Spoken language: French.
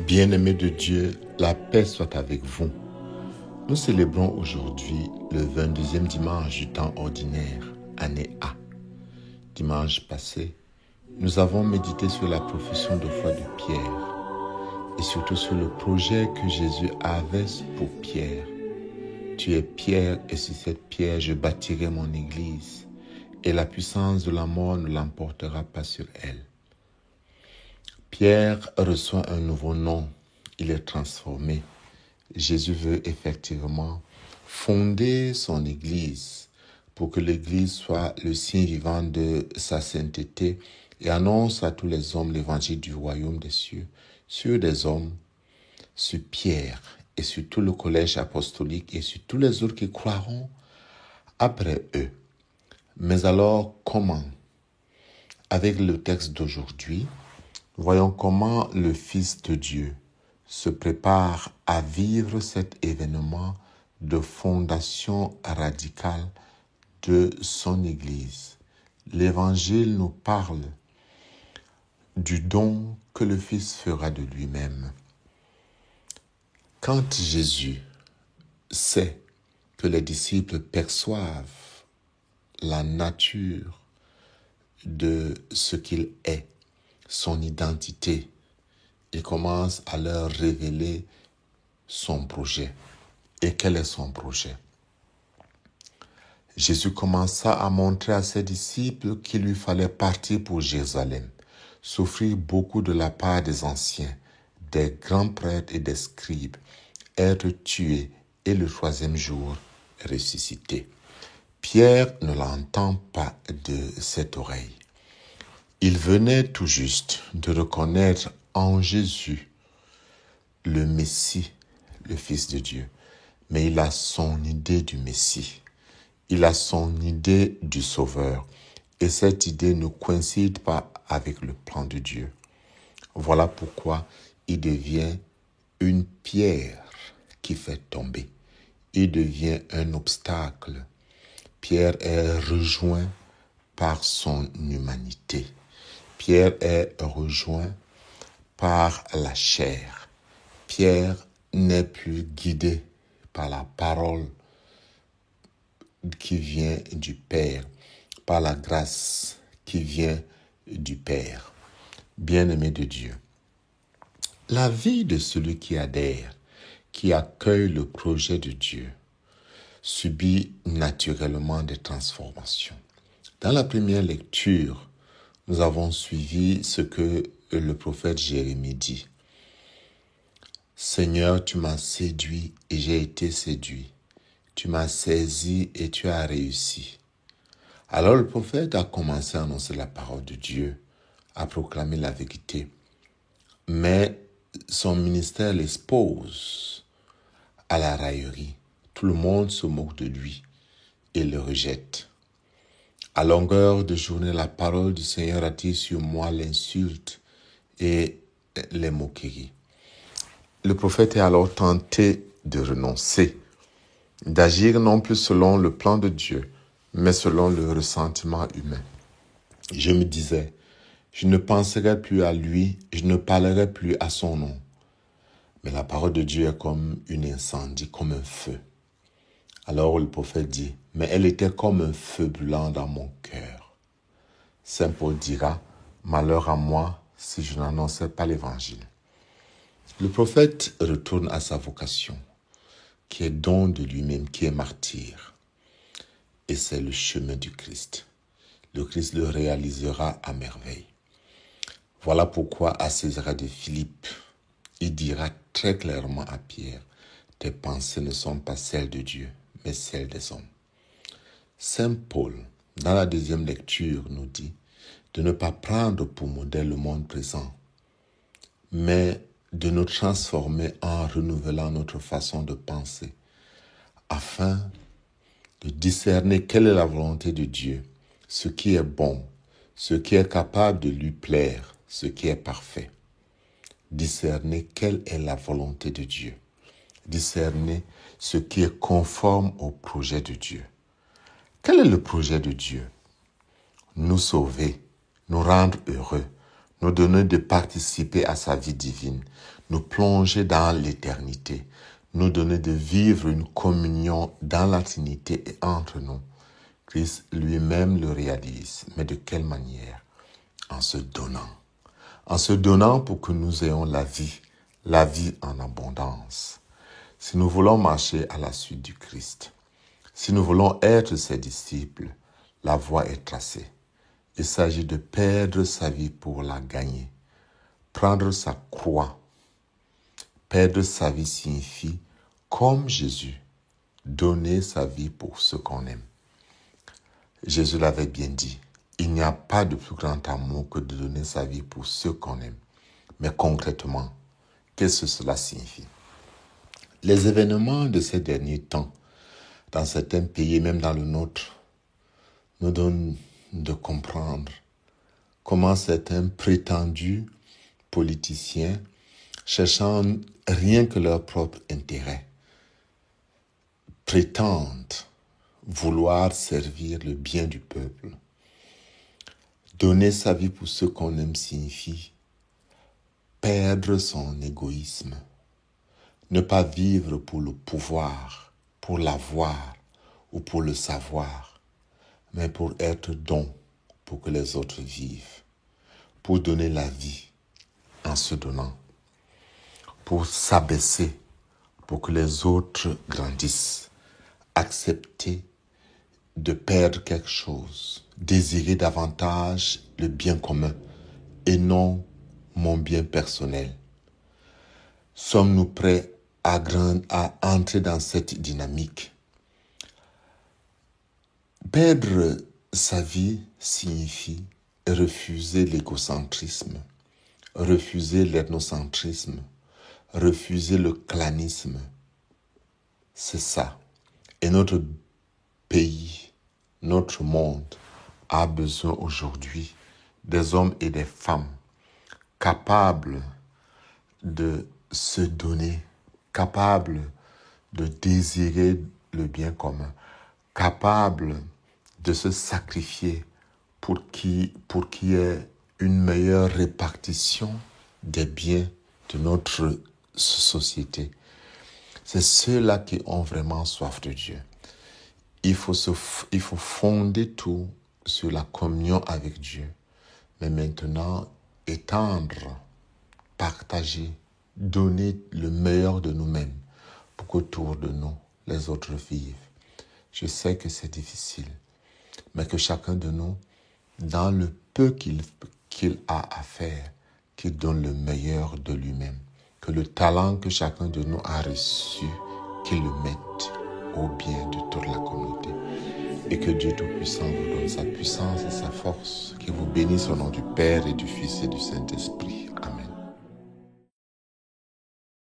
Bien-aimés de Dieu, la paix soit avec vous. Nous célébrons aujourd'hui le 22e dimanche du temps ordinaire, année A. Dimanche passé, nous avons médité sur la profession de foi de Pierre et surtout sur le projet que Jésus avait pour Pierre. Tu es Pierre et sur cette pierre je bâtirai mon église et la puissance de la mort ne l'emportera pas sur elle. Pierre reçoit un nouveau nom, il est transformé. Jésus veut effectivement fonder son Église pour que l'Église soit le signe vivant de sa sainteté et annonce à tous les hommes l'évangile du royaume des cieux, sur des hommes, sur Pierre et sur tout le collège apostolique et sur tous les autres qui croiront après eux. Mais alors, comment? Avec le texte d'aujourd'hui, voyons comment le Fils de Dieu se prépare à vivre cet événement de fondation radicale de son Église. L'Évangile nous parle du don que le Fils fera de lui-même. Quand Jésus sait que les disciples perçoivent la nature de ce qu'il est, son identité, il commence à leur révéler son projet. Et quel est son projet? Jésus commença à montrer à ses disciples qu'il lui fallait partir pour Jérusalem, souffrir beaucoup de la part des anciens, des grands prêtres et des scribes, être tué et le troisième jour ressuscité. Pierre ne l'entend pas de cette oreille. Il venait tout juste de reconnaître en Jésus le Messie, le Fils de Dieu. Mais il a son idée du Messie. Il a son idée du Sauveur. Et cette idée ne coïncide pas avec le plan de Dieu. Voilà pourquoi il devient une pierre qui fait tomber. Il devient un obstacle. Pierre est rejoint par son humanité. Pierre est rejoint par la chair. Pierre n'est plus guidé par la parole qui vient du Père, par la grâce qui vient du Père. Bien-aimé de Dieu, la vie de celui qui adhère, qui accueille le projet de Dieu, subit naturellement des transformations. Dans la première lecture, nous avons suivi ce que le prophète Jérémie dit. Seigneur, tu m'as séduit et j'ai été séduit. Tu m'as saisi et tu as réussi. Alors le prophète a commencé à annoncer la parole de Dieu, à proclamer la vérité. Mais son ministère l'expose à la raillerie. Tout le monde se moque de lui et le rejette. À longueur de journée, la parole du Seigneur attire sur moi l'insulte et les moqueries. Le prophète est alors tenté de renoncer, d'agir non plus selon le plan de Dieu, mais selon le ressentiment humain. Je me disais, je ne penserai plus à lui, je ne parlerai plus à son nom. Mais la parole de Dieu est comme un incendie, comme un feu. Alors le prophète dit, mais elle était comme un feu brûlant dans mon cœur. Saint Paul dira, malheur à moi si je n'annonçais pas l'évangile. Le prophète retourne à sa vocation, qui est don de lui-même, qui est martyr. Et c'est le chemin du Christ. Le Christ le réalisera à merveille. Voilà pourquoi à César de Philippe, il dira très clairement à Pierre, tes pensées ne sont pas celles de Dieu, mais celles des hommes. Saint Paul, dans la deuxième lecture, nous dit de ne pas prendre pour modèle le monde présent, mais de nous transformer en renouvelant notre façon de penser, afin de discerner quelle est la volonté de Dieu, ce qui est bon, ce qui est capable de lui plaire, ce qui est parfait. Discerner quelle est la volonté de Dieu. Discerner ce qui est conforme au projet de Dieu. Quel est le projet de Dieu? Nous sauver, nous rendre heureux, nous donner de participer à sa vie divine, nous plonger dans l'éternité, nous donner de vivre une communion dans la Trinité et entre nous. Christ lui-même le réalise. Mais de quelle manière? En se donnant. En se donnant pour que nous ayons la vie en abondance. Si nous voulons marcher à la suite du Christ, si nous voulons être ses disciples, la voie est tracée. Il s'agit de perdre sa vie pour la gagner. Prendre sa croix. Perdre sa vie signifie, comme Jésus, donner sa vie pour ceux qu'on aime. Jésus l'avait bien dit, il n'y a pas de plus grand amour que de donner sa vie pour ceux qu'on aime. Mais concrètement, qu'est-ce que cela signifie? Les événements de ces derniers temps, dans certains pays, même dans le nôtre, nous donnent de comprendre comment certains prétendus politiciens, cherchant rien que leur propre intérêt, prétendent vouloir servir le bien du peuple. Donner sa vie pour ceux qu'on aime signifie perdre son égoïsme, ne pas vivre pour le pouvoir, pour l'avoir ou pour le savoir, mais pour être don, pour que les autres vivent, pour donner la vie en se donnant, pour s'abaisser, pour que les autres grandissent, accepter de perdre quelque chose, désirer davantage le bien commun et non mon bien personnel. Sommes-nous prêts à entrer dans cette dynamique? Perdre sa vie signifie refuser l'égocentrisme, refuser l'ethnocentrisme, refuser le clanisme. C'est ça. Et notre pays, notre monde a besoin aujourd'hui des hommes et des femmes capables de se donner, capables de désirer le bien commun, capables de se sacrifier pour qu'il y ait une meilleure répartition des biens de notre société. C'est ceux-là qui ont vraiment soif de Dieu. Il faut fonder tout sur la communion avec Dieu, mais maintenant étendre, partager, donner le meilleur de nous-mêmes pour qu'autour de nous, les autres vivent. Je sais que c'est difficile, mais que chacun de nous, dans le peu qu'il a à faire, qu'il donne le meilleur de lui-même. Que le talent que chacun de nous a reçu, qu'il le mette au bien de toute la communauté. Et que Dieu Tout-Puissant vous donne sa puissance et sa force. Qu'il vous bénisse au nom du Père et du Fils et du Saint-Esprit.